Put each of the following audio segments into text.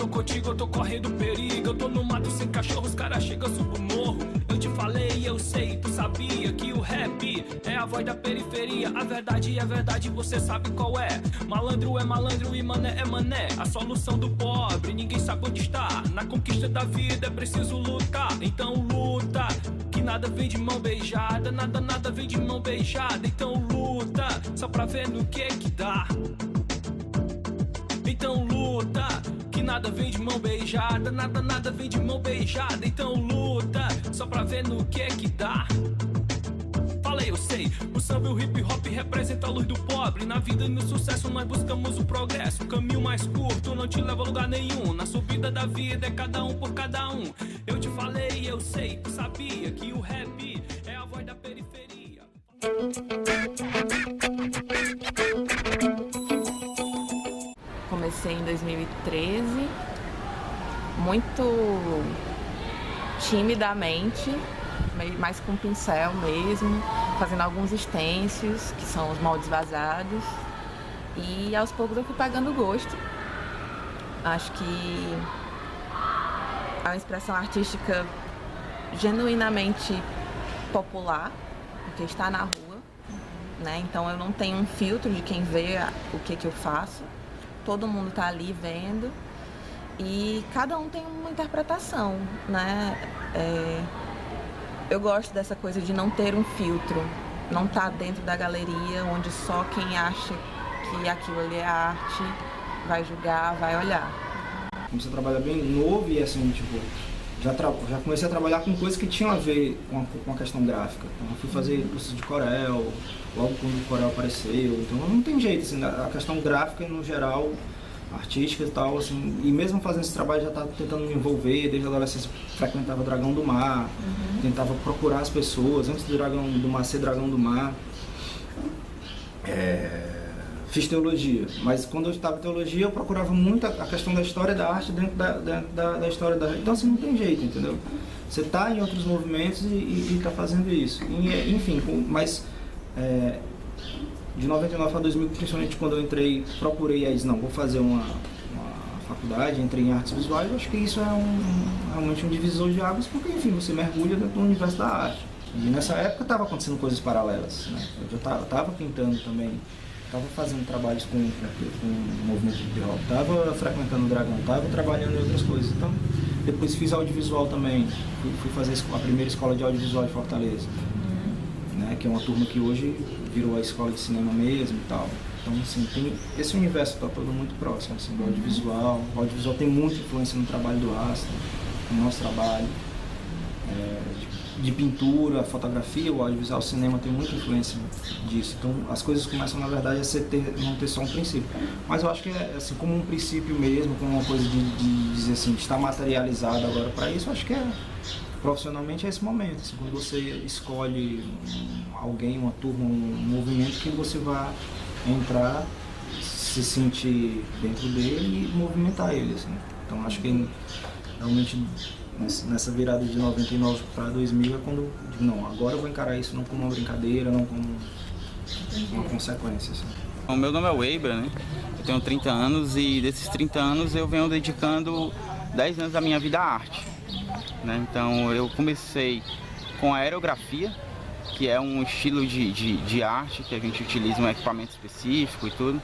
tô contigo, eu tô correndo perigo. Eu tô no mato sem cachorro, os caras chegam, eu subo o morro. Eu te falei, eu sei, tu sabia que o rap é a voz da periferia. A verdade é verdade, você sabe qual é. Malandro é malandro e mané é mané. A solução do pobre, ninguém sabe onde está. Na conquista da vida é preciso lutar. Então luta, que nada vem de mão beijada. Nada vem de mão beijada. Então luta, só pra ver no que dá. Então luta, que nada vem de mão beijada. Nada vem de mão beijada. Então luta, só pra ver no que dá. Falei, eu sei, o samba e o hip hop representa a luz do pobre. Na vida e no sucesso nós buscamos o progresso. O caminho mais curto não te leva a lugar nenhum. Na subida da vida é cada um por cada um. Eu te falei, eu sei, tu sabia que o rap é a voz da periferia. Comecei em 2013, muito timidamente, mais com pincel mesmo, fazendo alguns stencils, que são os moldes vazados, e aos poucos eu fui pegando gosto. Acho que é uma expressão artística genuinamente popular, porque está na rua, né? Então eu não tenho um filtro de quem vê o que eu faço. Todo mundo está ali vendo e cada um tem uma interpretação, né? Eu gosto dessa coisa de não ter um filtro, não estar dentro da galeria onde só quem acha que aquilo ali é arte vai julgar, vai olhar. Comecei a trabalhar bem novo e assim, tipo, já comecei a trabalhar com coisas que tinham a ver com a questão gráfica. Então eu fui fazer curso de Corel, logo quando o Corel apareceu, então não tem jeito, assim, a questão gráfica no geral, artística e tal, assim, e mesmo fazendo esse trabalho já estava tentando me envolver, desde a adolescência frequentava o Dragão do Mar, tentava procurar as pessoas, antes do Dragão do Mar ser Dragão do Mar. Fiz teologia, mas quando eu estava em teologia eu procurava muito a questão da história da arte dentro da história da arte. Então assim, não tem jeito, entendeu? Você está em outros movimentos e está fazendo isso. E, enfim, mas de 99 para 2000, principalmente quando eu entrei, procurei aí, não, vou fazer uma faculdade, entrei em artes visuais, eu acho que isso é realmente um divisor de águas, porque enfim, você mergulha dentro do universo da arte. E nessa época estava acontecendo coisas paralelas, né? Eu já estava pintando também. Estava fazendo trabalhos com o movimento de hip hop, estava frequentando o Dragão, estava trabalhando em outras coisas. Então, depois fiz audiovisual também, fui fazer a primeira escola de audiovisual de Fortaleza, né, que é uma turma que hoje virou a escola de cinema mesmo e tal. Então, assim, esse universo está todo muito próximo, assim, do audiovisual. O audiovisual tem muita influência no trabalho do Rasta, no nosso trabalho. De pintura, fotografia, o audiovisual, o cinema tem muita influência disso. Então as coisas começam, na verdade, a não ter só um princípio. Mas eu acho que é assim, como um princípio mesmo, como uma coisa de dizer assim, de estar materializado agora para isso, eu acho que profissionalmente é esse momento. Assim, quando você escolhe alguém, uma turma, um movimento que você vai entrar, se sentir dentro dele e movimentar ele. Assim. Então acho que realmente nessa virada de 99 para 2000 é quando eu digo, não, agora eu vou encarar isso não como uma brincadeira, não como uma consequência. Assim. O meu nome é Weber, né? Eu tenho 30 anos e desses 30 anos eu venho dedicando 10 anos da minha vida à arte. Né? Então eu comecei com a aerografia, que é um estilo de arte que a gente utiliza um equipamento específico e tudo.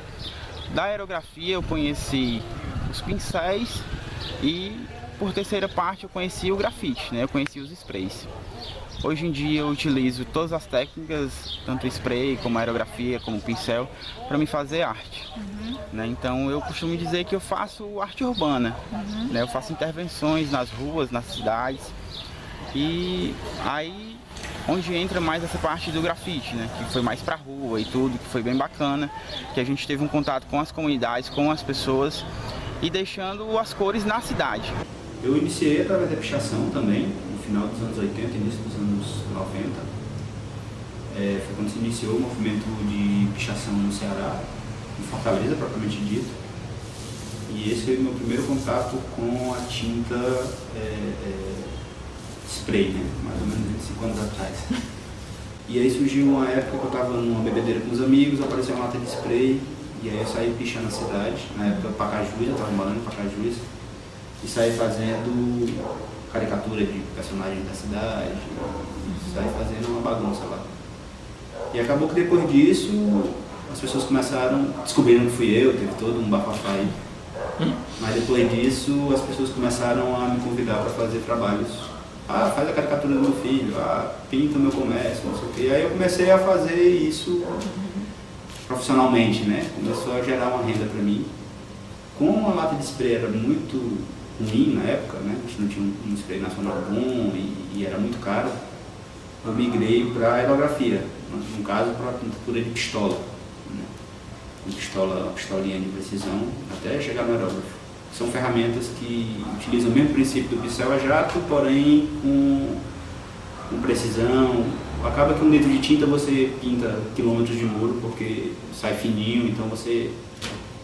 Da aerografia eu conheci os pincéis e por terceira parte eu conheci o grafite, né? Eu conheci os sprays. Hoje em dia eu utilizo todas as técnicas, tanto spray como aerografia, como pincel, para me fazer arte. Né? Então eu costumo dizer que eu faço arte urbana, né? Eu faço intervenções nas ruas, nas cidades. E aí onde entra mais essa parte do grafite, né? Que foi mais pra rua e tudo, que foi bem bacana, que a gente teve um contato com as comunidades, com as pessoas e deixando as cores na cidade. Eu iniciei através da pichação também, no final dos anos 80, início dos anos 90. Foi quando se iniciou o movimento de pichação no Ceará, em Fortaleza, propriamente dito. E esse foi o meu primeiro contato com a tinta spray, né? Mais ou menos 25 anos atrás. E aí surgiu uma época que eu estava numa bebedeira com os amigos, apareceu uma lata de spray, e aí eu saí pichando a cidade, na época Pacajus, eu estava morando em Pacajus. e sair fazendo caricatura de personagens da cidade, sair fazendo uma bagunça lá. E acabou que depois disso as pessoas descobriram que fui eu, teve todo um bafafá aí. Mas depois disso as pessoas começaram a me convidar para fazer trabalhos. Ah, faz a caricatura do meu filho, ah, pinta o meu comércio, não sei o quê. E aí eu comecei a fazer isso profissionalmente, né? Começou a gerar uma renda para mim. Como a lata de spray era muito ruim na época, né? A gente não tinha um spray nacional bom e era muito caro, eu migrei para a aerografia, no caso para a pintura de pistola, né? Uma pistolinha de precisão até chegar no aerógrafo. São ferramentas que utilizam o mesmo princípio do pincel a jato, porém com precisão. Acaba que um litro de tinta você pinta quilômetros de muro porque sai fininho, então você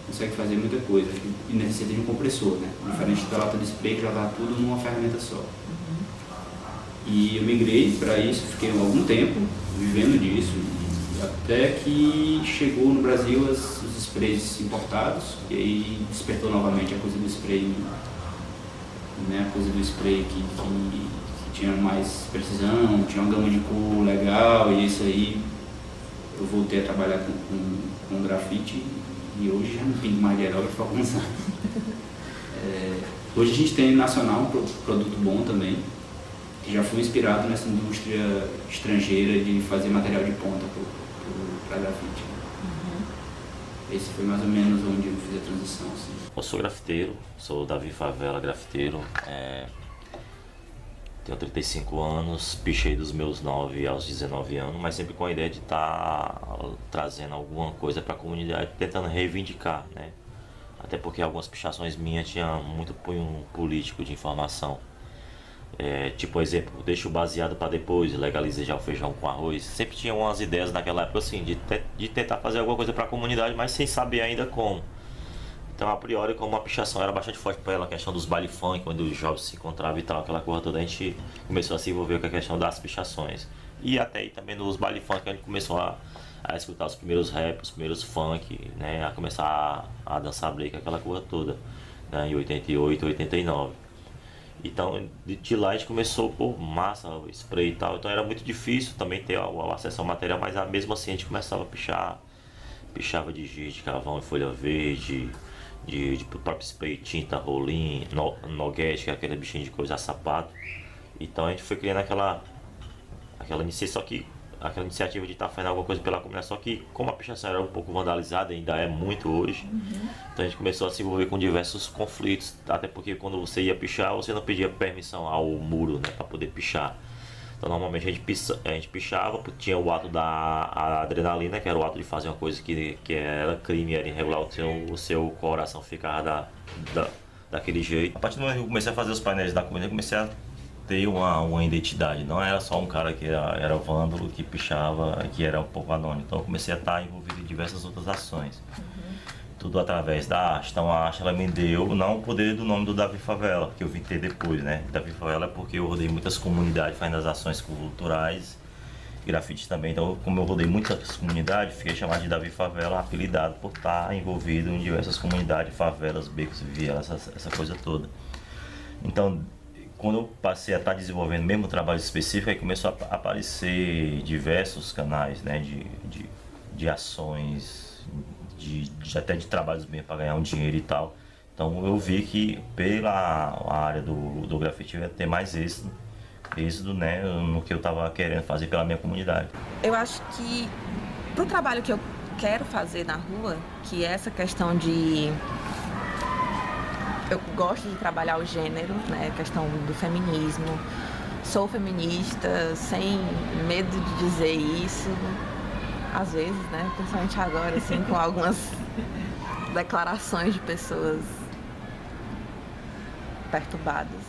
consegue fazer muita coisa e necessita de um compressor, né? Diferente da lata de spray que já dá tudo numa ferramenta só. E eu migrei para isso, fiquei algum tempo vivendo disso, até que chegou no Brasil os sprays importados, e aí despertou novamente a coisa do spray, né? A coisa do spray que tinha mais precisão, tinha uma gama de cor legal, e isso aí eu voltei a trabalhar com grafite. E hoje já não pinto mais de aerógrafo há alguns anos. Hoje a gente tem nacional um produto bom também, que já foi inspirado nessa indústria estrangeira de fazer material de ponta para grafite. Esse foi mais ou menos onde eu fiz a transição. Assim. Eu sou grafiteiro, sou Davi Favela, grafiteiro. Tenho 35 anos, pichei dos meus 9 aos 19 anos, mas sempre com a ideia de estar trazendo alguma coisa para a comunidade, tentando reivindicar, né? Até porque algumas pichações minhas tinham muito cunho político de informação. Tipo, exemplo, deixa o baseado para depois, legalize já o feijão com arroz. Sempre tinha umas ideias naquela época assim, de tentar fazer alguma coisa para a comunidade, mas sem saber ainda como. Então, a priori, como a pichação era bastante forte para ela, a questão dos baile funk, quando os jovens se encontravam e tal, aquela coisa toda, a gente começou a se envolver com a questão das pichações. E até aí também nos baile funk a gente começou a escutar os primeiros rap, os primeiros funk, né, a começar a dançar break, aquela coisa toda, né, em 88, 89. Então, de lá a gente começou, massa, spray e tal, então era muito difícil também ter o acesso ao material, mas mesmo assim a gente começava a pichar, pichava de giz, de carvão e folha verde, de próprio spray, tinta, rolim, noguete, que é aquele bichinho de coisa, sapato. Então a gente foi criando aquela iniciativa de estar fazendo alguma coisa pela comunidade, só que como a pichação era um pouco vandalizada, ainda é muito hoje, então a gente começou a se envolver com diversos conflitos, até porque quando você ia pichar, você não pedia permissão ao muro, né, para poder pichar. Então normalmente a gente pichava, tinha o ato da adrenalina, que era o ato de fazer uma coisa que era crime, era irregular, o seu coração ficava daquele jeito. A partir do momento que eu comecei a fazer os painéis da comunidade, comecei a ter uma identidade, não era só um cara que era vândalo, que pichava, que era um pouco anônimo. Então eu comecei a estar envolvido em diversas outras ações. Tudo através da arte. Então a arte ela me deu não o poder do nome do Davi Favela, que eu vim ter depois, né? Davi Favela é porque eu rodei muitas comunidades fazendo as ações culturais, grafite também. Então, como eu rodei muitas comunidades, fiquei chamado de Davi Favela, apelidado por estar envolvido em diversas comunidades, favelas, becos, vielas, essa coisa toda. Então, quando eu passei a estar desenvolvendo mesmo um trabalho específico, aí começou a aparecer diversos canais, né, de ações, até de trabalhos mesmo para ganhar um dinheiro e tal. Então eu vi que pela área do grafite ia ter mais êxito, né, no que eu estava querendo fazer pela minha comunidade. Eu acho que pro trabalho que eu quero fazer na rua, que é essa questão de... Eu gosto de trabalhar o gênero, né, a questão do feminismo. Sou feminista, sem medo de dizer isso. Às vezes, né, principalmente agora, assim, com algumas declarações de pessoas perturbadas.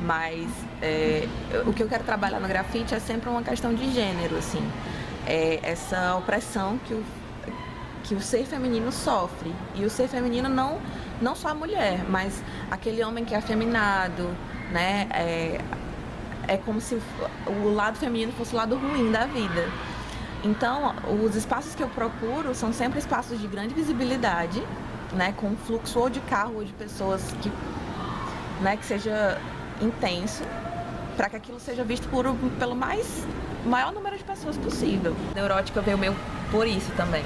Mas o que eu quero trabalhar no grafite é sempre uma questão de gênero, assim. Essa opressão que o ser feminino sofre. E o ser feminino não só a mulher, mas aquele homem que é afeminado, né? É como se o lado feminino fosse o lado ruim da vida. Então, os espaços que eu procuro são sempre espaços de grande visibilidade, né, com um fluxo ou de carro ou de pessoas que, né, que seja intenso, para que aquilo seja visto pelo maior número de pessoas possível. Neurótica veio meio por isso também,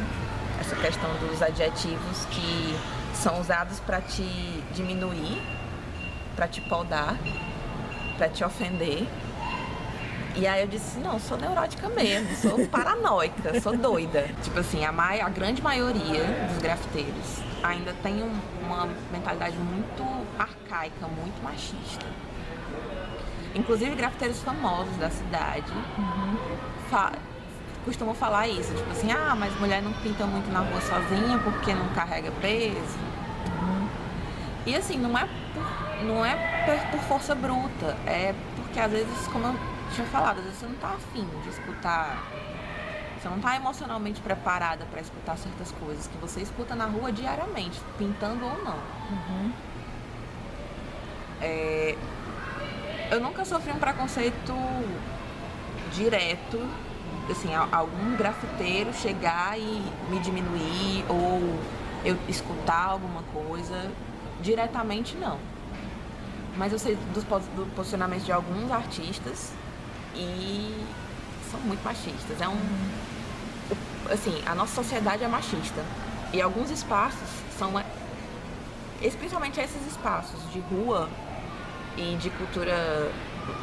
essa questão dos adjetivos que são usados para te diminuir, para te podar, para te ofender. E aí eu disse, não, sou neurótica mesmo, sou paranoica, sou doida. Tipo assim, a grande maioria dos grafiteiros ainda tem uma mentalidade muito arcaica, muito machista. Inclusive grafiteiros famosos da cidade costumam falar isso, tipo assim, mas mulher não pinta muito na rua sozinha porque não carrega peso. E assim, não é por força bruta, é porque às vezes, como eu tinha falado, às vezes você não tá afim de escutar, você não tá emocionalmente preparada para escutar certas coisas que você escuta na rua diariamente, pintando ou não. Eu nunca sofri um preconceito direto, assim, algum grafiteiro chegar e me diminuir ou eu escutar alguma coisa, diretamente não. Mas eu sei do posicionamento de alguns artistas e são muito machistas. Assim, a nossa sociedade é machista e alguns espaços são, especialmente esses espaços de rua e de cultura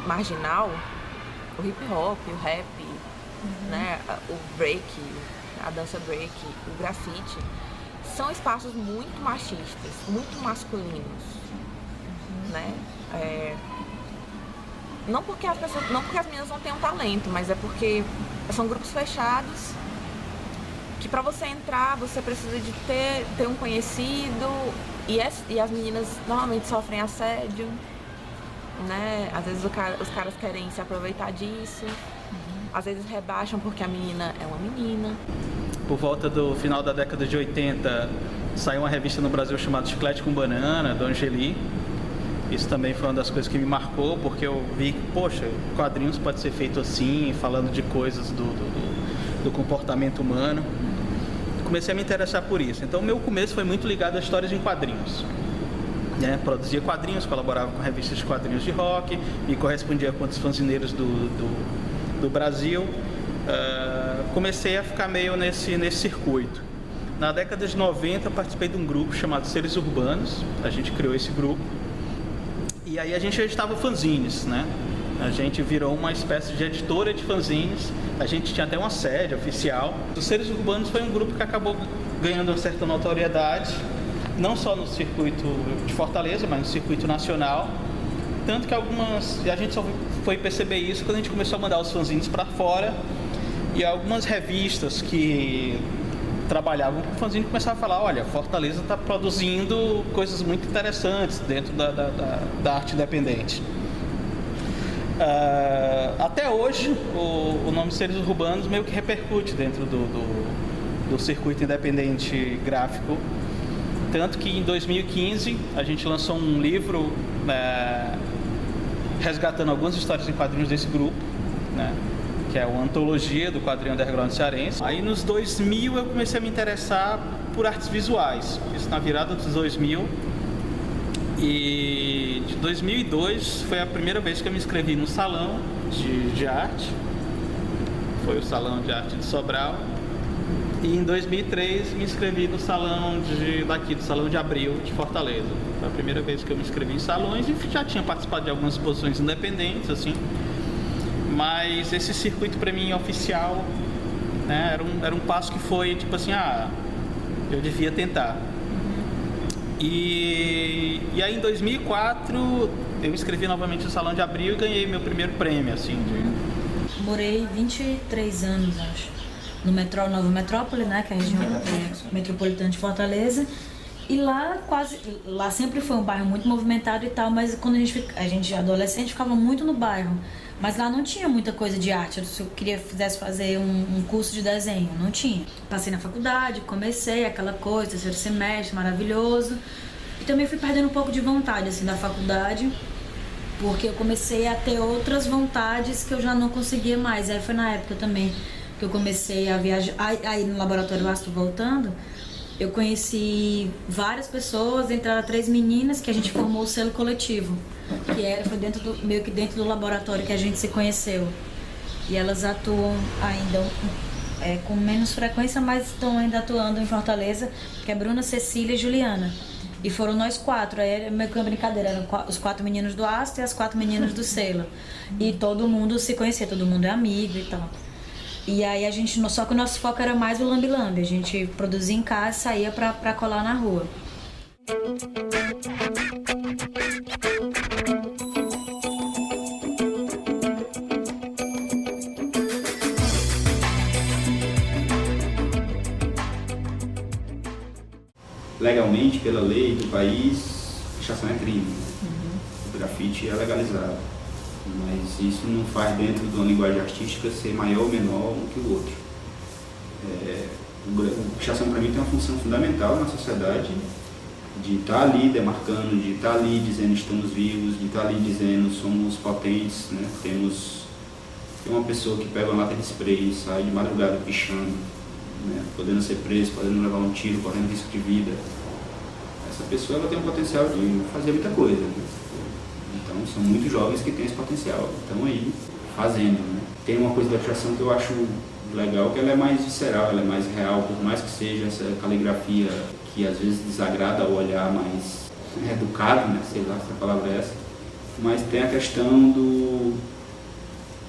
marginal, o hip hop, o rap, né, o break, a dança break, o grafite, são espaços muito machistas, muito masculinos, né? Não porque as meninas não tenham talento, mas é porque são grupos fechados que para você entrar você precisa de ter um conhecido e as meninas normalmente sofrem assédio, né? Às vezes os caras querem se aproveitar disso, às vezes rebaixam porque a menina é uma menina. Por volta do final da década de 80, saiu uma revista no Brasil chamada Chiclete com Banana, do Angeli. Isso também foi uma das coisas que me marcou, porque eu vi que, poxa, quadrinhos pode ser feito assim, falando de coisas do comportamento humano. Comecei a me interessar por isso. Então, o meu começo foi muito ligado a histórias em quadrinhos. Produzia quadrinhos, colaborava com revistas de quadrinhos de rock e correspondia com outros fanzineiros do Brasil. Comecei a ficar meio nesse circuito. Na década de 90, participei de um grupo chamado Seres Urbanos. A gente criou esse grupo. E aí a gente editava fanzines, né? A gente virou uma espécie de editora de fanzines. A gente tinha até uma sede oficial. Os Seres Urbanos foi um grupo que acabou ganhando uma certa notoriedade, não só no circuito de Fortaleza, mas no circuito nacional. Tanto que a gente só foi perceber isso quando a gente começou a mandar os fanzines para fora. E algumas revistas que trabalhavam com fanzine começaram a falar, olha, Fortaleza está produzindo coisas muito interessantes dentro da arte independente. Até hoje, o nome Seres Urbanos meio que repercute dentro do circuito independente gráfico. Tanto que em 2015 a gente lançou um livro resgatando algumas histórias em quadrinhos desse grupo, né? Que é uma antologia do quadrinho underground cearense. Aí nos 2000 eu comecei a me interessar por artes visuais, isso na virada dos 2000. E de 2002 foi a primeira vez que eu me inscrevi no salão de arte, foi o Salão de Arte de Sobral. E em 2003 me inscrevi no salão do Salão de Abril de Fortaleza. Foi a primeira vez que eu me inscrevi em salões e já tinha participado de algumas exposições independentes, assim. Mas esse circuito para mim oficial, né, era um passo que foi tipo assim, eu devia tentar. E aí em 2004 eu me inscrevi novamente no Salão de Abril e ganhei meu primeiro prêmio, assim. Morei 23 anos, acho, no Nova Metrópole, né, que é a região metropolitana de Fortaleza. E lá sempre foi um bairro muito movimentado e tal, mas quando a gente adolescente ficava muito no bairro. Mas lá não tinha muita coisa de arte. Se eu quisesse fazer um curso de desenho, não tinha. Passei na faculdade, comecei aquela coisa, terceiro semestre, maravilhoso. E também fui perdendo um pouco de vontade, assim, da faculdade, porque eu comecei a ter outras vontades que eu já não conseguia mais. Aí foi na época também que eu comecei a viajar, aí no Laboratório Astro voltando, eu conheci várias pessoas, entre elas 3 meninas, que a gente formou o selo coletivo, foi meio que dentro do laboratório que a gente se conheceu. E elas atuam ainda com menos frequência, mas estão ainda atuando em Fortaleza, que é Bruna, Cecília e Juliana. E foram nós 4, aí é meio que uma brincadeira, eram os 4 meninos do Astro e as 4 meninas do Selo. E todo mundo se conhecia, todo mundo é amigo e tal. E aí a gente, só que o nosso foco era mais o lambe-lambe, a gente produzia em casa e saía pra colar na rua. Legalmente, pela lei do país, pichação é crime. O grafite é legalizado. Mas isso não faz dentro de uma linguagem artística ser maior ou menor um que o outro. O pichação para mim tem uma função fundamental na sociedade, de estar ali demarcando, de estar ali dizendo estamos vivos, de estar ali dizendo somos potentes, né? Tem uma pessoa que pega uma lata de spray e sai de madrugada pichando, né? Podendo ser preso, podendo levar um tiro, correndo risco de vida. Essa pessoa ela tem um potencial de fazer muita coisa, né? Então são muitos jovens que têm esse potencial, estão aí fazendo, né? Tem uma coisa da pichação que eu acho legal, que ela é mais visceral, ela é mais real, por mais que seja essa caligrafia que às vezes desagrada ao olhar mais educado, né? Sei lá se a palavra é essa, mas tem a questão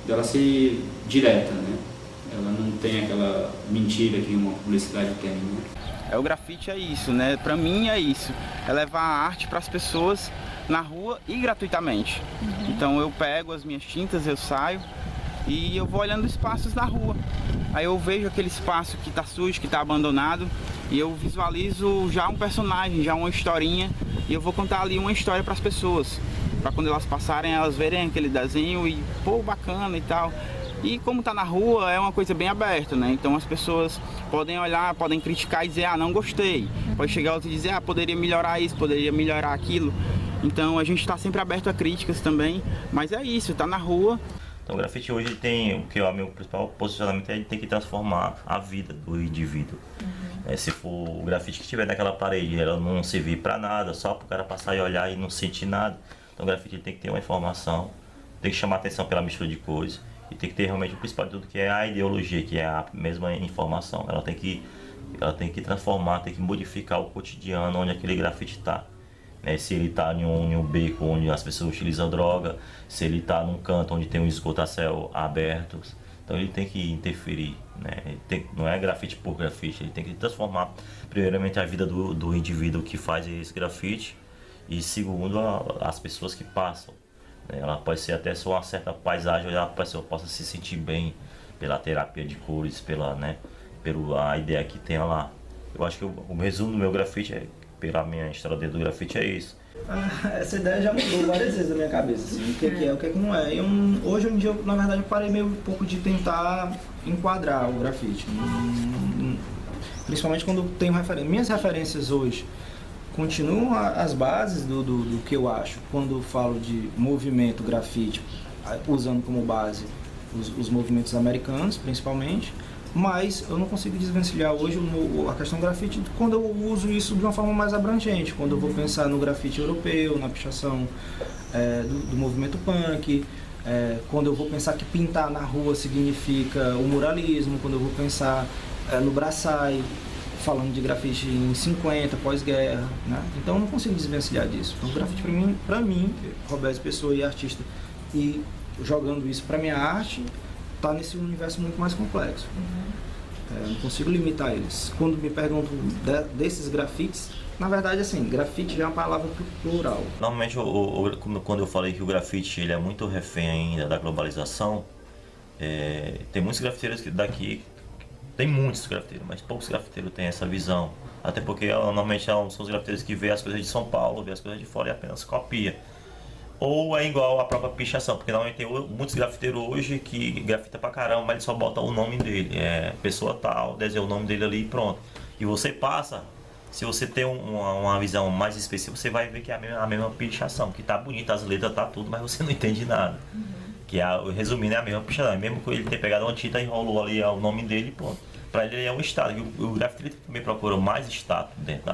dela ser direta, né? Ela não tem aquela mentira que uma publicidade tem, né? O grafite é isso, né? Pra mim é isso, é levar a arte para as pessoas na rua e gratuitamente. Então eu pego as minhas tintas, eu saio e eu vou olhando espaços da rua. Aí eu vejo aquele espaço que está sujo, que está abandonado, e eu visualizo já um personagem, já uma historinha, e eu vou contar ali uma história para as pessoas, para quando elas passarem, elas verem aquele desenho e, pô, bacana e tal. E como tá na rua, é uma coisa bem aberta, né? Então as pessoas podem olhar, podem criticar e dizer, ah, não gostei. Pode chegar outro e dizer, ah, poderia melhorar isso, poderia melhorar aquilo. Então a gente está sempre aberto a críticas também, mas é isso, tá na rua. Então o grafite hoje tem, o que é o meu principal posicionamento é ele tem que transformar a vida do indivíduo. Se for o grafite que estiver naquela parede, ela não servir para nada, só para o cara passar e olhar e não sentir nada. Então o grafite tem que ter uma informação, tem que chamar atenção pela mistura de cores. E tem que ter realmente o principal de tudo, que é a ideologia, que é a mesma informação. Ela tem que transformar, tem que modificar o cotidiano onde aquele grafite está. Né? Se ele está em um beco onde as pessoas utilizam droga, se ele está num canto onde tem um esgoto a céu aberto. Então ele tem que interferir. Né? Não é grafite por grafite, ele tem que transformar primeiramente a vida do indivíduo que faz esse grafite e segundo as pessoas que passam. Ela pode ser até só uma certa paisagem, onde a pessoa possa se sentir bem pela terapia de cores, pela ideia que tem lá. Eu acho que o resumo do meu grafite, pela minha história dentro do grafite, é isso. Essa ideia já mudou várias vezes na minha cabeça, assim, o que é, o que não é. Hoje em dia, na verdade, eu parei meio um pouco de tentar enquadrar o grafite. Principalmente quando eu tenho referência. Minhas referências hoje continuam as bases do que eu acho quando eu falo de movimento grafite, usando como base os movimentos americanos, principalmente, mas eu não consigo desvencilhar hoje a questão do grafite quando eu uso isso de uma forma mais abrangente, quando eu vou pensar no grafite europeu, na pichação do movimento punk, quando eu vou pensar que pintar na rua significa o muralismo, quando eu vou pensar no braçai, falando de grafite em 50, pós-guerra, né? Então eu não consigo desvencilhar disso. Então o grafite para mim, Roberto Pessoa e artista, e jogando isso para minha arte, tá nesse universo muito mais complexo. Eu não consigo limitar eles. Quando me perguntam desses grafites, na verdade assim, grafite já é uma palavra plural. Normalmente quando eu falei que o grafite ele é muito refém ainda da globalização, tem muitos grafiteiros daqui. Tem muitos grafiteiros, mas poucos grafiteiros têm essa visão. Até porque normalmente são os grafiteiros que vê as coisas de São Paulo, vê as coisas de fora e apenas copia. Ou é igual a própria pichação, porque normalmente tem muitos grafiteiros hoje que grafita pra caramba, mas ele só bota o nome dele. Pessoa tal, desenha o nome dele ali e pronto. E você passa, se você tem uma visão mais específica, você vai ver que é a mesma pichação, que tá bonita, as letras, tá tudo, mas você não entende nada. Que resumindo, é a mesma pichação. Mesmo que ele tenha pegado uma tinta e enrolou ali o nome dele, pronto. para ele é um status. O grafite ele também procura mais status dentro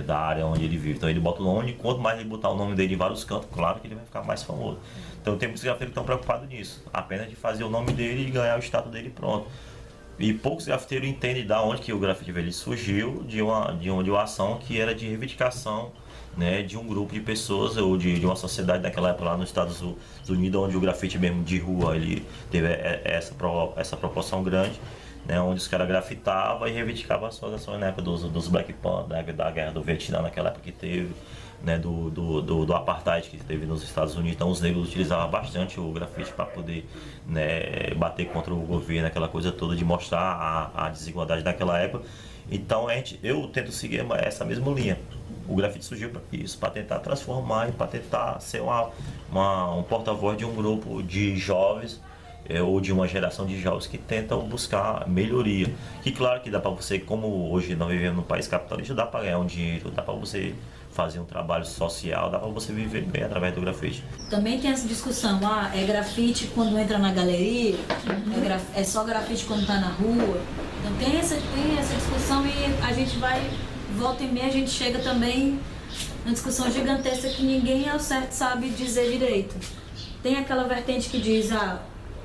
da área onde ele vive. Então ele bota o nome, quanto mais ele botar o nome dele em vários cantos, claro que ele vai ficar mais famoso. Então tem muitos grafiteiros que estão preocupados nisso, apenas de fazer o nome dele e ganhar o status dele pronto. E poucos grafiteiros entendem da onde que o grafite velho surgiu, de uma ação que era de reivindicação, né, de um grupo de pessoas ou de uma sociedade daquela época lá nos Estados Unidos, onde o grafite mesmo de rua ele teve essa proporção grande, né, onde os caras grafitavam e reivindicavam as suas ações na época dos Black Panthers, da guerra do Vietnã, naquela época que teve, né, do apartheid que teve nos Estados Unidos. Então os negros utilizavam bastante o grafite para poder, né, bater contra o governo, aquela coisa toda de mostrar a desigualdade daquela época. Então eu tento seguir essa mesma linha. O grafite surgiu para isso, para tentar transformar e para tentar ser um porta-voz de um grupo de jovens ou de uma geração de jovens que tentam buscar melhoria. Que claro que dá para você, como hoje nós vivemos num país capitalista, dá para ganhar um dinheiro, dá para você fazer um trabalho social, dá para você viver bem através do grafite. Também tem essa discussão, é grafite quando entra na galeria, é só grafite quando está na rua. Então tem essa discussão e a gente vai, volta e meia, a gente chega também numa discussão gigantesca que ninguém ao certo sabe dizer direito. Tem aquela vertente que diz,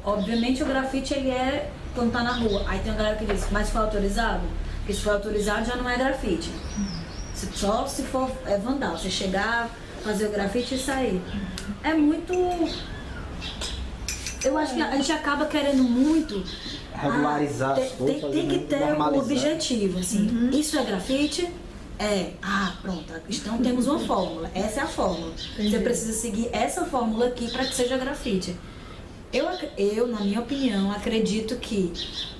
obviamente o grafite ele é quando está na rua. Aí tem uma galera que diz, mas foi autorizado? Porque se for autorizado já não é grafite. Só se for vandal, você chegar, fazer o grafite e sair. É muito... Eu acho que a gente acaba querendo muito... Regularizar as coisas, tem que ter um objetivo, assim. Isso é grafite? Pronto. Então temos uma fórmula. Essa é a fórmula. Você precisa seguir essa fórmula aqui para que seja grafite. Eu, na minha opinião, acredito que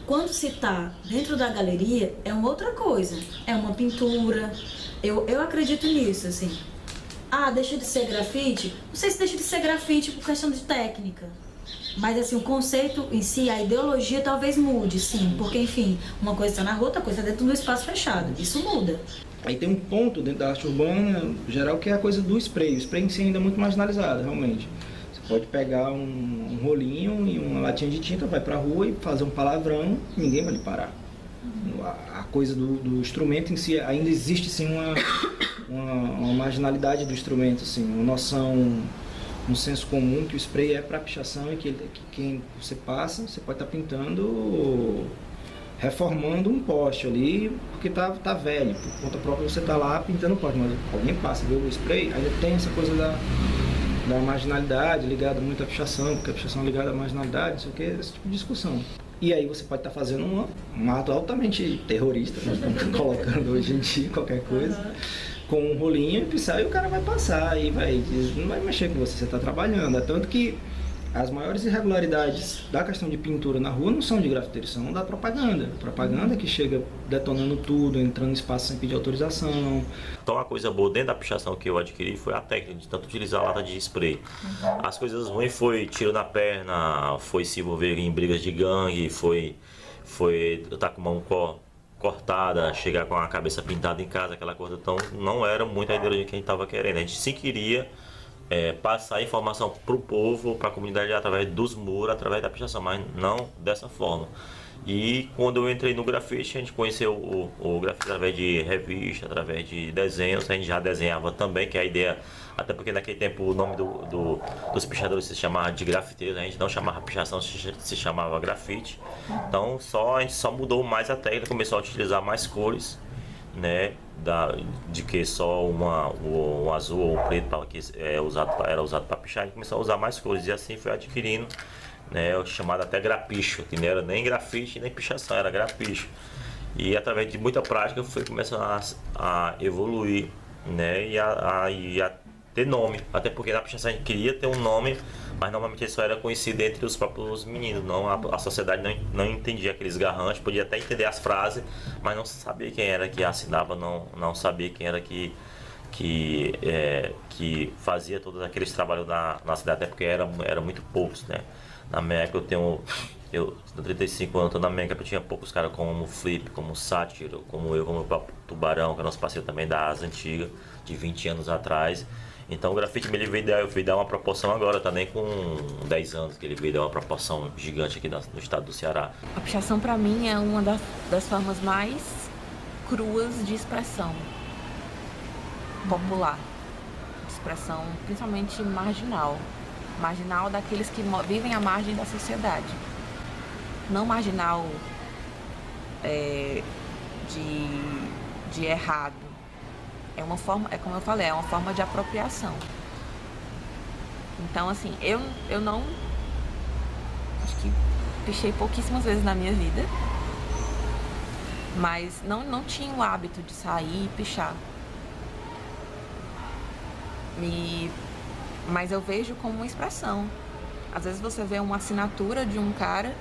quando se está dentro da galeria é uma outra coisa. É uma pintura. Eu acredito nisso, assim. Deixa de ser grafite? Não sei se deixa de ser grafite por questão de técnica. Mas, assim, o conceito em si, a ideologia talvez mude, sim. Porque, enfim, uma coisa está na rua, outra coisa está dentro do espaço fechado. Isso muda. Aí tem um ponto dentro da arte urbana, geral, que é a coisa do spray. O spray em si ainda é muito marginalizado, realmente. Você pode pegar um rolinho e uma latinha de tinta, vai pra rua e fazer um palavrão, ninguém vai lhe parar. A coisa do instrumento em si, ainda existe, sim, uma marginalidade do instrumento, assim, uma noção... um senso comum que o spray é para pichação e que quem você passa, você pode estar pintando, reformando um poste ali, porque tá velho, por conta própria você tá lá pintando o poste, mas alguém passa, viu o spray, ainda tem essa coisa da marginalidade ligada muito à pichação, porque a pichação é ligada à marginalidade, não sei o que, esse tipo de discussão. E aí você pode estar fazendo um ato altamente terrorista, né? Colocando hoje em dia qualquer coisa, com um rolinho e pincel, e o cara vai passar e não vai mexer com você está trabalhando. É tanto que as maiores irregularidades da questão de pintura na rua não são de grafiteiros, são da propaganda. A propaganda que chega detonando tudo, entrando em espaço sem pedir autorização. Então uma coisa boa dentro da pichação que eu adquiri foi a técnica de tanto utilizar a lata de spray. As coisas ruins foi tiro na perna, foi se envolver em brigas de gangue, foi estar com mão cortada, chegar com a cabeça pintada em casa, aquela coisa. Então não era muito a ideologia que a gente estava querendo. A gente sim queria passar informação para o povo, para a comunidade através dos muros, através da pichação, mas não dessa forma. E quando eu entrei no grafite, a gente conheceu o grafite através de revista, através de desenhos. A gente já desenhava também, que é a ideia, até porque naquele tempo o nome dos pichadores se chamava de grafiteiros, a gente não chamava pichação, se chamava grafite. Então a gente só mudou mais a técnica, começou a utilizar mais cores, né, de que só um azul ou um preto que era usado para pichar. A gente começou a usar mais cores e assim foi adquirindo, né, o chamado até grapicho, que não era nem grafite nem pichação, era grapicho. E através de muita prática foi começando a evoluir, né, e a ter nome, até porque na pichação a gente queria ter um nome, mas normalmente isso era conhecido entre os próprios meninos, a sociedade não entendia aqueles garranchos, podia até entender as frases, mas não sabia quem era que assinava, não sabia quem era que fazia todos aqueles trabalhos na cidade, até porque era muito poucos, né. Na minha época eu tenho 35 anos, então na minha época eu tinha poucos caras como o Flip, como o Sátiro, como eu, como o próprio Tubarão, que é nosso parceiro também das antigas, de 20 anos atrás. Então o grafite ele veio dar uma proporção agora, tá nem com 10 anos que ele veio dar uma proporção gigante aqui no estado do Ceará. A pichação para mim é uma das formas mais cruas de expressão popular, de expressão principalmente marginal daqueles que vivem à margem da sociedade, não marginal de errado. É uma forma, é como eu falei, é uma forma de apropriação. Então, assim, eu não... Acho que pichei pouquíssimas vezes na minha vida, mas não tinha o hábito de sair e pichar. Mas eu vejo como uma expressão. Às vezes você vê uma assinatura de um cara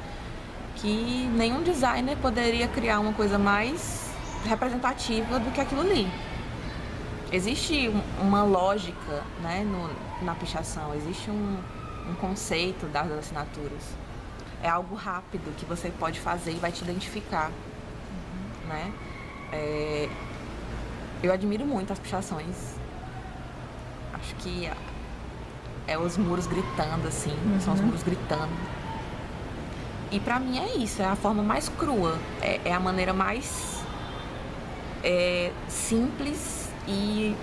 que nenhum designer poderia criar uma coisa mais representativa do que aquilo ali. Existe uma lógica, né, na pichação, existe um conceito das assinaturas. É algo rápido que você pode fazer e vai te identificar, né? Eu admiro muito as pichações. Acho que é os muros gritando, assim, são os muros gritando. E pra mim é isso, é a forma mais crua, é a maneira mais simples e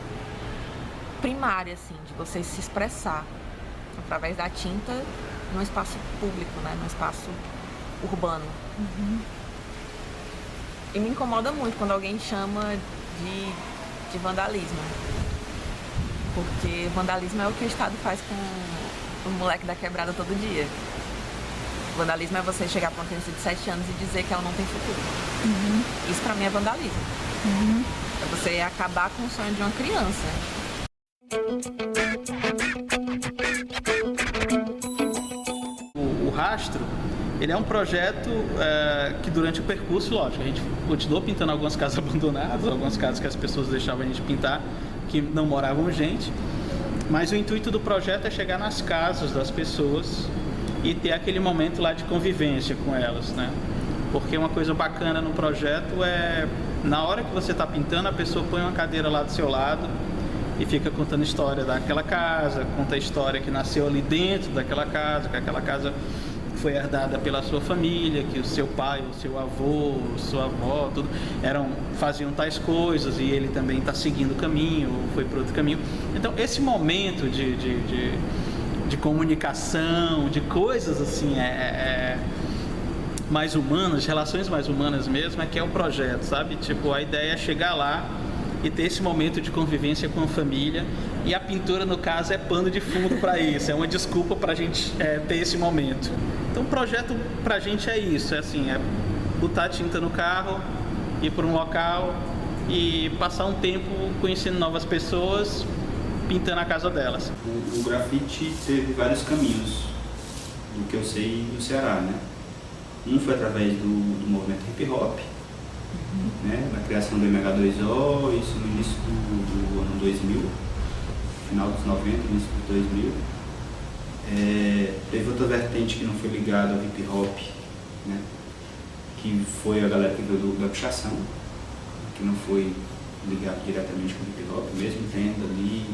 primária, assim, de você se expressar através da tinta no espaço público, né, no espaço urbano. E me incomoda muito quando alguém chama de vandalismo, porque vandalismo é o que o Estado faz com o moleque da quebrada todo dia. Vandalismo é você chegar pra uma criança de 7 anos e dizer que ela não tem futuro. Isso pra mim é vandalismo. É você acabar com o sonho de uma criança. O Rastro, ele é um projeto que durante o percurso, lógico, a gente continuou pintando algumas casas abandonadas, algumas casas que as pessoas deixavam a gente pintar, que não moravam gente, mas o intuito do projeto é chegar nas casas das pessoas e ter aquele momento lá de convivência com elas, né? Porque uma coisa bacana no projeto é, na hora que você está pintando, a pessoa põe uma cadeira lá do seu lado e fica contando a história daquela casa, conta a história que nasceu ali dentro daquela casa, que aquela casa foi herdada pela sua família, que o seu pai, o seu avô, sua avó, tudo, faziam tais coisas e ele também está seguindo o caminho, ou foi para outro caminho. Então, esse momento de comunicação, de coisas assim, mais humanas, relações mais humanas mesmo, é que é o projeto, sabe? Tipo, a ideia é chegar lá e ter esse momento de convivência com a família, e a pintura, no caso, é pano de fundo para isso, é uma desculpa para a gente ter esse momento. Então, o projeto para a gente é isso, é botar tinta no carro, ir para um local e passar um tempo conhecendo novas pessoas, pintando a casa delas. O grafite teve vários caminhos, do que eu sei, no Ceará, né? Um foi através do movimento hip hop, né? Na criação do MH2O, isso no início do ano 2000, final dos 90, início dos 2000. Teve outra vertente que não foi ligada ao hip hop, né? Que foi a galera que veio da pichação, que não foi ligado diretamente com o hip hop, mesmo tendo ali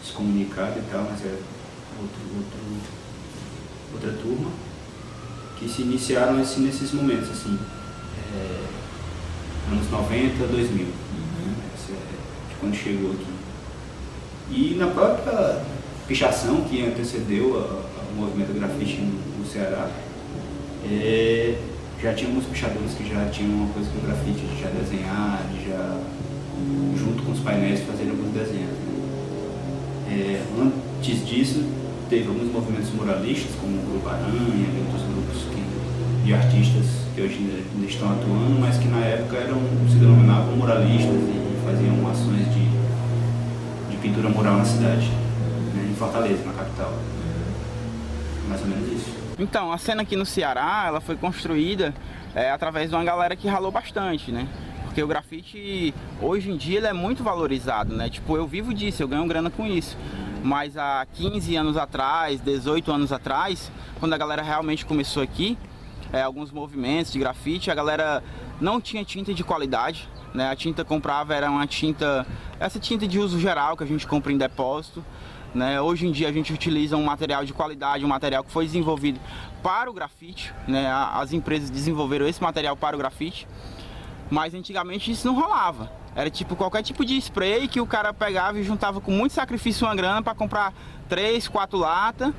se comunicado e tal, mas é outra turma, que se iniciaram nesses momentos, assim, anos 90, 2000, né? De quando chegou aqui. E na própria pichação que antecedeu o movimento grafite no Ceará, já tinha alguns pichadores que já tinham uma coisa com o grafite, de já desenhar, de já, junto com os painéis, fazer alguns desenhos, né? Antes disso, teve alguns movimentos muralistas, como o Grupo Aranha e outros grupos de artistas que hoje ainda estão atuando, mas que na época se denominavam muralistas e faziam ações de pintura mural na cidade, né, em Fortaleza, na capital. Mais ou menos isso. Então, a cena aqui no Ceará, ela foi construída através de uma galera que ralou bastante, né? Porque o grafite, hoje em dia, ele é muito valorizado, né? Tipo, eu vivo disso, eu ganho grana com isso. Mas há 15 anos atrás, 18 anos atrás, quando a galera realmente começou aqui, alguns movimentos de grafite, a galera não tinha tinta de qualidade, né? A tinta comprava era uma tinta, essa tinta de uso geral que a gente compra em depósito, né? Hoje em dia a gente utiliza um material de qualidade, um material que foi desenvolvido para o grafite, né? As empresas desenvolveram esse material para o grafite, mas antigamente isso não rolava. Era tipo qualquer tipo de spray que o cara pegava e juntava com muito sacrifício uma grana para comprar 3, 4 latas,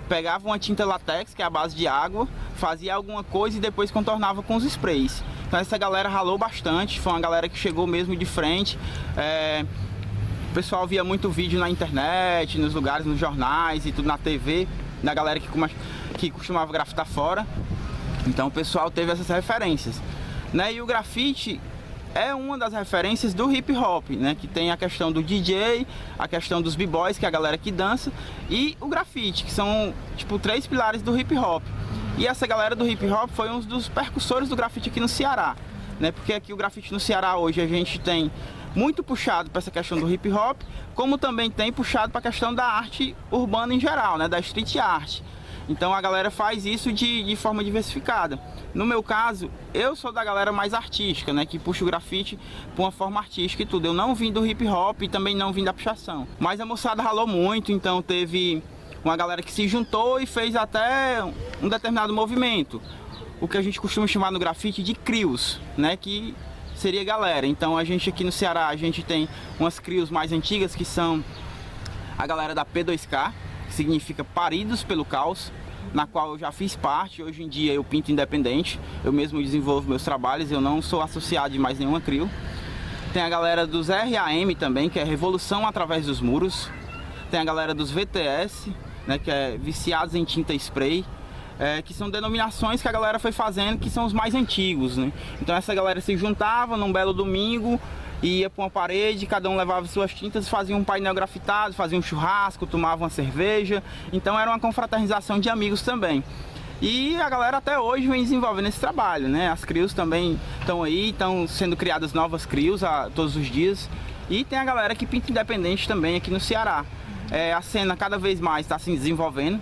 pegava uma tinta latex, que é a base de água, fazia alguma coisa e depois contornava com os sprays. Então essa galera ralou bastante, foi uma galera que chegou mesmo de frente. O pessoal via muito vídeo na internet, nos lugares, nos jornais e tudo na TV, da galera que costumava grafitar fora. Então o pessoal teve essas referências, né? E o grafite é uma das referências do hip hop, né? Que tem a questão do DJ, a questão dos b-boys, que é a galera que dança, e o grafite, que são tipo 3 pilares do hip hop. E essa galera do hip hop foi um dos percussores do grafite aqui no Ceará, né? Porque aqui o grafite no Ceará hoje a gente tem muito puxado para essa questão do hip hop, como também tem puxado para a questão da arte urbana em geral, né? Da street art. Então a galera faz isso de forma diversificada. No meu caso, eu sou da galera mais artística, né? Que puxa o grafite por uma forma artística e tudo. Eu não vim do hip hop e também não vim da pichação. Mas a moçada ralou muito, então teve uma galera que se juntou e fez até um determinado movimento. O que a gente costuma chamar no grafite de crios, né? Que seria galera. Então a gente aqui no Ceará, a gente tem umas crios mais antigas que são a galera da P2K, que significa Paridos pelo Caos, na qual eu já fiz parte. Hoje em dia eu pinto independente, eu mesmo desenvolvo meus trabalhos, eu não sou associado de mais nenhuma crio. Tem a galera dos RAM também, que é Revolução Através dos Muros. Tem a galera dos VTS, né, que é Viciados em Tinta Spray. Que são denominações que a galera foi fazendo, que são os mais antigos, né? Então essa galera se juntava num belo domingo, ia para uma parede, cada um levava suas tintas, fazia um painel grafitado, fazia um churrasco, tomava uma cerveja. Então era uma confraternização de amigos também. E a galera até hoje vem desenvolvendo esse trabalho, né? As crios também estão aí, estão sendo criadas novas crios todos os dias. E tem a galera que pinta independente também aqui no Ceará. A cena cada vez mais está se desenvolvendo.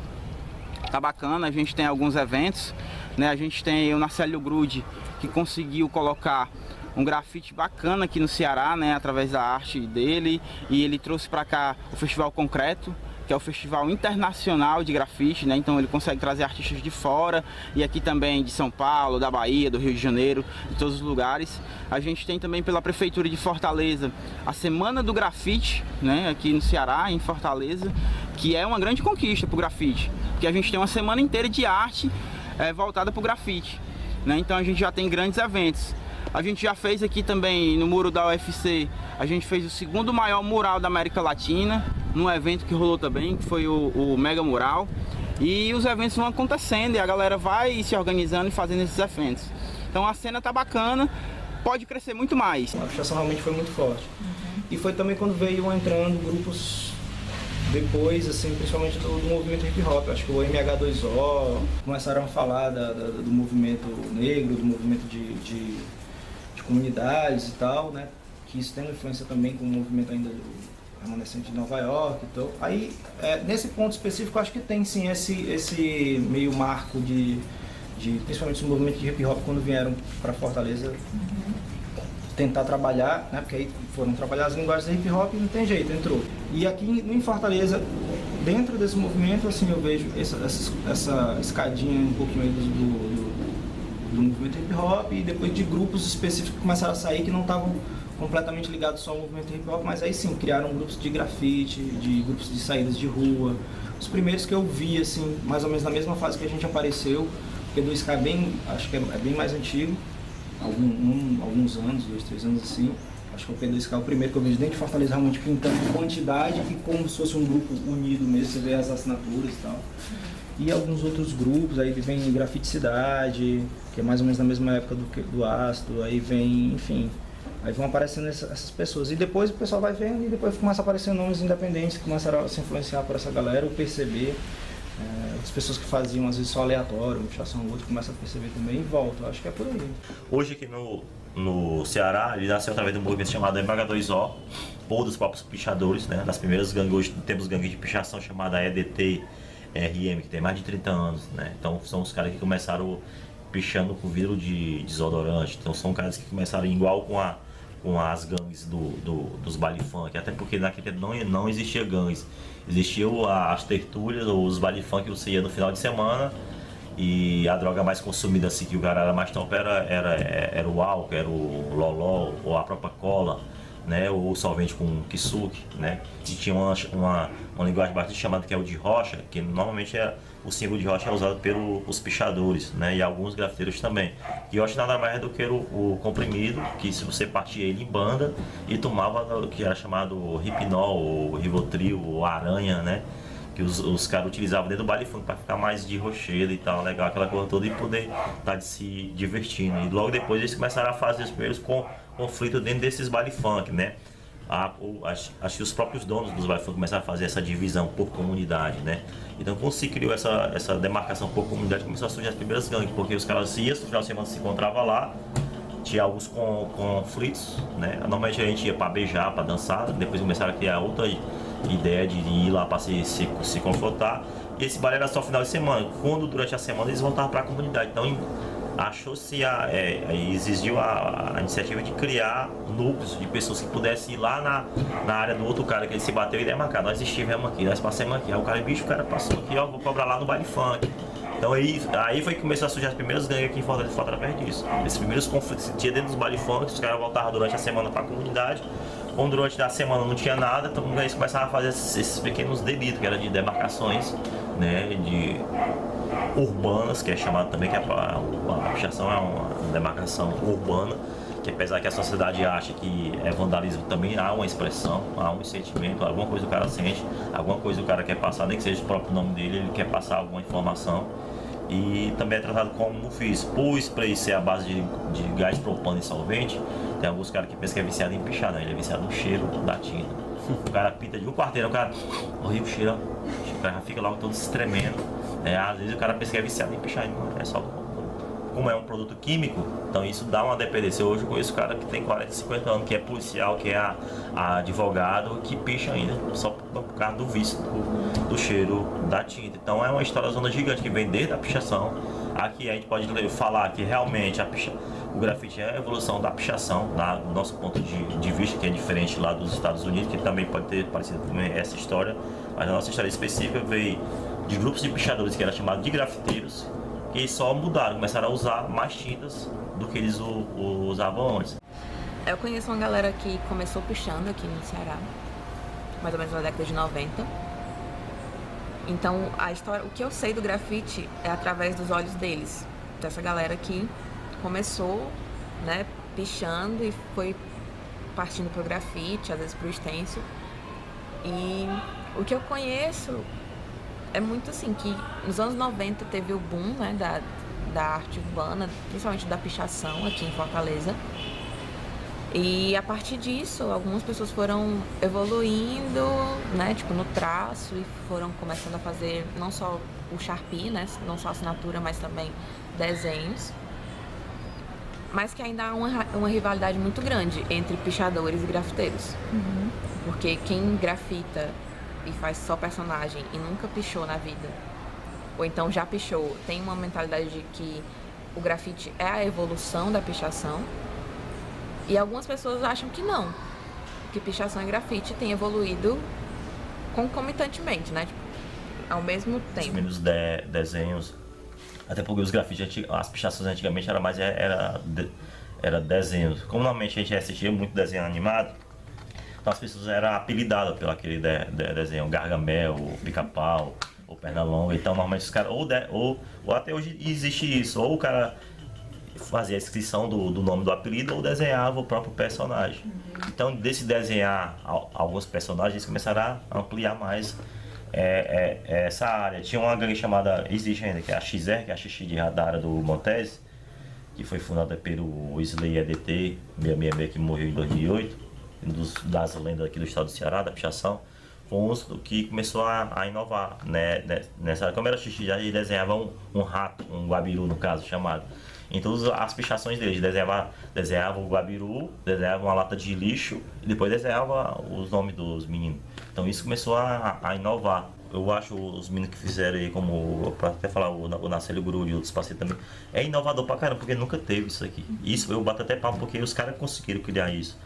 Tá bacana, a gente tem alguns eventos, né? A gente tem o Narcélio Grude, que conseguiu colocar um grafite bacana aqui no Ceará, né? Através da arte dele, e ele trouxe para cá o Festival Concreto, que é o festival internacional de grafite, né? Então ele consegue trazer artistas de fora, e aqui também de São Paulo, da Bahia, do Rio de Janeiro, de todos os lugares. A gente tem também pela Prefeitura de Fortaleza a Semana do Grafite, né? Aqui no Ceará, em Fortaleza, que é uma grande conquista para o grafite, porque a gente tem uma semana inteira de arte voltada para o grafite, né? Então a gente já tem grandes eventos. A gente já fez aqui também no muro da UFC, a gente fez o 2º maior mural da América Latina, num evento que rolou também, que foi o Mega Mural. E os eventos vão acontecendo e a galera vai se organizando e fazendo esses eventos. Então a cena tá bacana, pode crescer muito mais. A pichação realmente foi muito forte. E foi também quando veio entrando grupos depois, assim, principalmente do movimento hip hop. Acho que o MH2O começaram a falar do movimento negro, do movimento de comunidades e tal, né? Que isso tem uma influência também com o movimento ainda do remanescente de Nova York. Então, aí, nesse ponto específico, acho que tem sim esse meio marco principalmente o movimento de hip hop quando vieram para Fortaleza tentar trabalhar, né? Porque aí foram trabalhar as linguagens de hip hop e não tem jeito, entrou. E aqui em Fortaleza, dentro desse movimento, assim, eu vejo essa escadinha um pouquinho aí do movimento hip hop, e depois de grupos específicos que começaram a sair que não estavam completamente ligados só ao movimento hip hop, mas aí sim, criaram grupos de grafite, de grupos de saídas de rua. Os primeiros que eu vi, assim, mais ou menos na mesma fase que a gente apareceu, porque do Sky acho que é bem mais antigo, alguns anos, 2, 3 anos assim. Acho que o P2K é o primeiro que eu vejo dentro de Fortaleza realmente pintando em quantidade e como se fosse um grupo unido mesmo, você vê as assinaturas e tal. E alguns outros grupos, aí vem Grafite Cidade, que é mais ou menos na mesma época do Ácido, aí vem, enfim, aí vão aparecendo essas pessoas. E depois o pessoal vai vendo e depois começa a aparecer nomes independentes que começaram a se influenciar por essa galera, ou perceber. As pessoas que faziam às vezes só aleatório, pichação ou outro, começam a perceber também e voltam. Acho que é por aí. Hoje aqui no Ceará, ele nasceu através de um movimento chamado MH2O, ou dos próprios pichadores, né? Das primeiras gangues, hoje temos gangue de pichação chamada EDT RM, que tem mais de 30 anos, né? Então são os caras que começaram pichando com vidro de desodorante. Então são caras que começaram igual com as gangues dos baile funk, até porque naquele tempo não existia gangues, existiam as tertúlias ou os baile funk que você ia no final de semana, e a droga mais consumida assim que o cara era mais top era o álcool, era o loló ou a própria cola, né, ou o solvente com kisuke, né, e tinha uma linguagem bastante chamada que é o de rocha, que normalmente o símbolo de rocha é usado pelos pichadores, né, e alguns grafiteiros também. E rocha nada mais é do que o comprimido, que se você partia ele em banda e tomava o que era chamado Hipnol, ou Rivotril, ou Aranha, né, que os caras utilizavam dentro do baile funk para ficar mais de rochedo e tal, legal, aquela coisa toda, e poder estar se divertindo. E logo depois eles começaram a fazer os primeiros conflitos dentro desses baile funk, né. Acho que os próprios donos dos baile funk começaram a fazer essa divisão por comunidade, né. Então quando se criou essa demarcação por comunidade, começou a surgir as primeiras gangues, porque os caras iam, no final de semana se encontravam lá, tinha alguns conflitos, né. Normalmente a gente ia para beijar, para dançar, depois começaram a criar outra ideia de ir lá para se confrontar, e esse baile era só final de semana, quando durante a semana eles voltavam para a comunidade. Então achou-se existiu a iniciativa de criar núcleos de pessoas que pudessem ir lá na área do outro cara que ele se bateu e demarcar, nós estivemos aqui, nós passamos aqui, aí o cara, bicho, o cara passou aqui, ó, vou cobrar lá no baile funk. Então aí foi que começou a surgir as primeiras gangues aqui em Fortaleza através disso. Esses primeiros conflitos que tinha dentro dos baile funk, os caras voltavam durante a semana para a comunidade, quando durante a semana não tinha nada, então eles começavam a fazer esses pequenos delitos, que era de demarcações, né, de urbanas, que é chamado também, que a pichação é uma demarcação urbana, que apesar que a sociedade acha que é vandalismo, também há uma expressão, há um sentimento, alguma coisa o cara sente, alguma coisa o cara quer passar, nem que seja o próprio nome dele, ele quer passar alguma informação. E também é tratado como fiz, por spray ser a base de gás propano e solvente, tem alguns caras que pensam que é viciado em pichar, né? Ele é viciado no cheiro da tinta. O cara pinta de um quarteirão, o cara, olha o cheiro, o cara fica logo todo se tremendo. Às vezes o cara pensa que é viciado em pichar, não é só como é um produto químico, então isso dá uma dependência. Hoje eu conheço cara que tem 40, 50 anos, que é policial, que é advogado, que picha ainda, só por causa do vício do cheiro da tinta. Então é uma história zona gigante que vem desde a pichação. Aqui a gente pode falar que realmente o grafite é a evolução da pichação, do nosso ponto de vista, que é diferente lá dos Estados Unidos, que também pode ter parecido com essa história, mas a nossa história específica veio de grupos de pichadores que era chamado de grafiteiros, que eles só mudaram, começaram a usar mais tintas do que eles usavam antes. Eu conheço uma galera que começou pichando aqui no Ceará, mais ou menos na década de 90. Então, a história, o que eu sei do grafite é através dos olhos deles, dessa galera que começou, né, pichando e foi partindo pro grafite, às vezes pro stencil. E o que eu conheço é muito assim, que nos anos 90 teve o boom, né, da arte urbana, principalmente da pichação aqui em Fortaleza. E a partir disso, algumas pessoas foram evoluindo, né, tipo no traço, e foram começando a fazer não só o Sharpie, né, não só a assinatura, mas também desenhos. Mas que ainda há uma rivalidade muito grande entre pichadores e grafiteiros. Uhum. Porque quem grafita e faz só personagem e nunca pichou na vida, ou então já pichou, tem uma mentalidade de que o grafite é a evolução da pichação, e algumas pessoas acham que não, que pichação e grafite têm evoluído concomitantemente, né, tipo, ao mesmo tempo. Os menos desenhos, até porque os grafites, as pichações antigamente era desenhos, como normalmente a gente assistia muito desenho animado, então as pessoas eram apelidadas pelo aquele desenho, Gargamel, o Pica-Pau, ou Pernalonga. Então normalmente os caras, ou até hoje existe isso, ou o cara fazia a inscrição do nome do apelido ou desenhava o próprio personagem. Então desse desenhar alguns personagens, eles começaram a ampliar mais essa área. Tinha uma gangue chamada, existe ainda, que é a XR, que é a Xixi da área do Montese, que foi fundada pelo Slay EDT 666, que morreu em 2008. Das lendas aqui do estado do Ceará, da pichação, foi um que começou a inovar, né, nessa área. Como era xixi, já desenhava um rato, um guabiru no caso, chamado. Então as pichações deles, desenhava o guabiru, desenhava uma lata de lixo e depois desenhava os nomes dos meninos. Então isso começou a inovar. Eu acho os meninos que fizeram aí, como pra até falar o Nacélio Guru e outros parceiros também, é inovador pra caramba, porque nunca teve isso aqui. Isso eu bato até papo porque os caras conseguiram criar isso.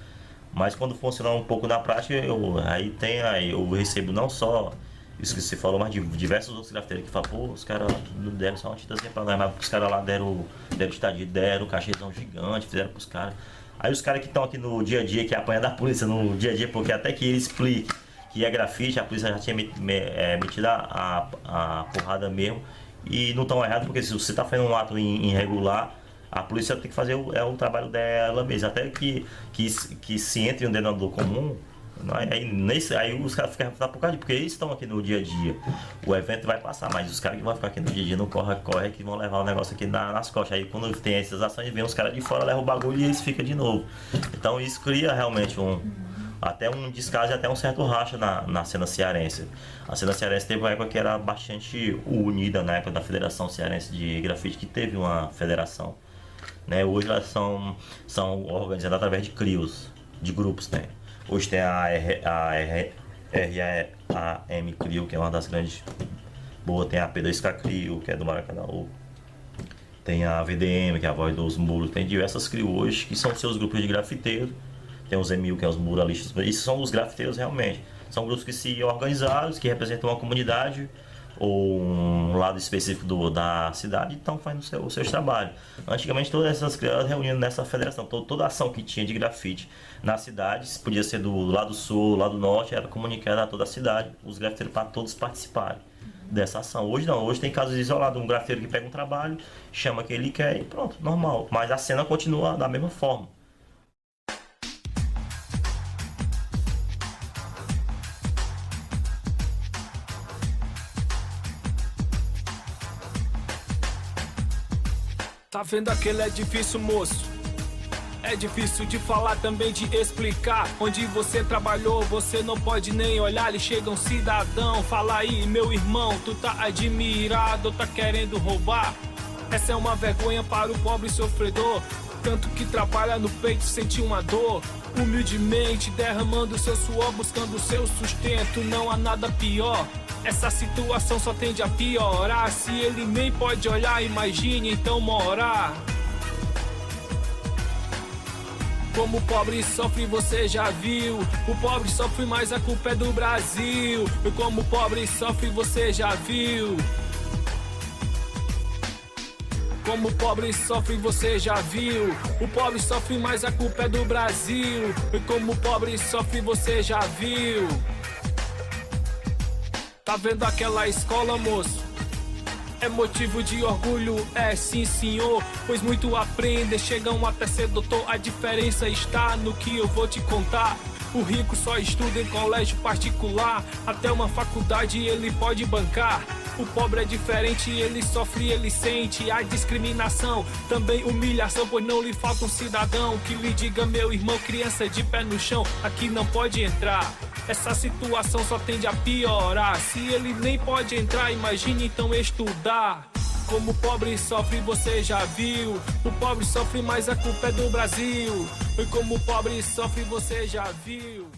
Mas quando funciona um pouco na prática, eu recebo não só isso que você falou, mas de diversos outros grafiteiros que falam, pô, os caras não deram só uma tintazinha pra nós, mas os caras lá deram estadia, deram cachezão gigante, fizeram pros caras. Aí os caras que estão aqui no dia a dia, que apanham da polícia no dia a dia, porque até que ele explique que é grafite, a polícia já tinha metido a porrada mesmo, e não estão errados, porque se você está fazendo um ato irregular, a polícia tem que fazer o trabalho dela mesmo, até que se entre um denominador comum. Aí os caras ficam por causa porque eles estão aqui no dia a dia. O evento vai passar, mas os caras que vão ficar aqui no dia a dia não corre que vão levar o negócio aqui nas costas. Aí quando tem essas ações, vem os caras de fora, levam o bagulho e eles ficam de novo. Então isso cria realmente até um descaso e até um certo racha na cena cearense. A cena cearense teve uma época que era bastante unida, na época da Federação Cearense de Grafite, que teve uma federação, né? Hoje elas são organizadas através de CRIOs, de grupos, né? Hoje tem a RAM CRIO, que é uma das grandes boas, tem a P2K CRIO, que é do Maracanã, tem a VDM, que é a Voz dos Muros, tem diversas CRIO hoje, que são seus grupos de grafiteiros, tem os EMIL, que é os muralistas, esses são os grafiteiros realmente, são grupos que se organizaram, que representam uma comunidade, ou um lado específico da cidade, então faz os seus trabalhos. Antigamente todas essas crianças reuniam nessa federação, toda ação que tinha de grafite nas cidades, podia ser do lado sul, lado norte, era comunicada a toda a cidade, os grafiteiros para todos participarem dessa ação. Hoje não, hoje tem casos isolados, um grafiteiro que pega um trabalho, chama quem ele quer e pronto, normal, mas a cena continua da mesma forma. Tá vendo aquele edifício, moço? É difícil de falar, também de explicar. Onde você trabalhou, você não pode nem olhar. Ele chega um cidadão, fala aí, meu irmão, tu tá admirado ou tá querendo roubar? Essa é uma vergonha para o pobre sofredor, tanto que trabalha no peito, sente uma dor. Humildemente derramando seu suor, buscando seu sustento, não há nada pior. Essa situação só tende a piorar. Se ele nem pode olhar, imagine então morar. Como o pobre sofre, você já viu. O pobre sofre, mas a culpa é do Brasil. E como o pobre sofre, você já viu. Como o pobre sofre, você já viu. O pobre sofre, mas a culpa é do Brasil. E como o pobre sofre, você já viu. Tá vendo aquela escola, moço? É motivo de orgulho, é sim senhor, pois muito aprendem, chegam até ser doutor. A diferença está no que eu vou te contar. O rico só estuda em colégio particular, até uma faculdade ele pode bancar. O pobre é diferente, ele sofre, ele sente a discriminação, também humilhação, pois não lhe falta um cidadão que lhe diga, meu irmão, criança de pé no chão, aqui não pode entrar. Essa situação só tende a piorar. Se ele nem pode entrar, imagine então estudar. Como o pobre sofre, você já viu. O pobre sofre, mas a culpa é do Brasil. E como o pobre sofre, você já viu.